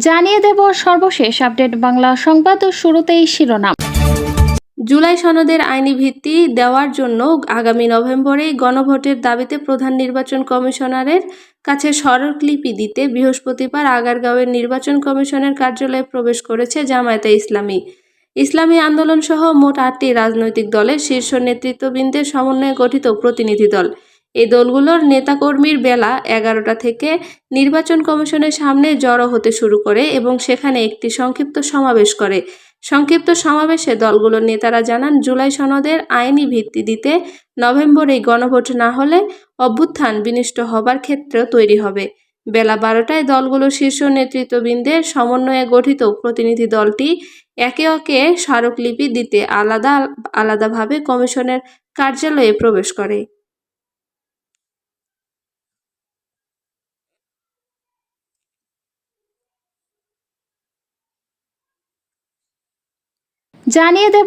জানিয়ে দেব সর্বশেষ আপডেট বাংলা সংবাদ ও শুরুতেই শিরোনাম। জুলাই সনদের আইনি ভিত্তি দেওয়ার জন্য আগামী নভেম্বরে গণভোটের দাবিতে প্রধান নির্বাচন কমিশনারের কাছে স্মারকলিপি দিতে বৃহস্পতিবার আগারগাঁওয়ের নির্বাচন কমিশনের কার্যালয়ে প্রবেশ করেছে জামায়াতে ইসলামী। ইসলামী আন্দোলন সহ মোট 8টি রাজনৈতিক দলের শীর্ষ নেতৃত্ববৃন্দের সমন্বয়ে গঠিত প্রতিনিধি দল। এই দলগুলোর নেতাকর্মীর বেলা 11টা থেকে নির্বাচন কমিশনের সামনে জড়ো হতে শুরু করে এবং সেখানে একটি সংক্ষিপ্ত সমাবেশ করে। সংক্ষিপ্ত সমাবেশে দলগুলোর নেতারা জানান, জুলাই সনদের আইনি ভিত্তি দিতে নভেম্বরে গণভোট না হলে অভ্যুত্থান বিনষ্ট হবার ক্ষেত্র তৈরি হবে। বেলা 12টায় দলগুলোর শীর্ষ নেতৃত্ববৃন্দের সমন্বয়ে গঠিত প্রতিনিধি দলটি একে একে স্মারকলিপি দিতে আলাদাভাবে কমিশনের কার্যালয়ে প্রবেশ করে। জানিয়ে দেব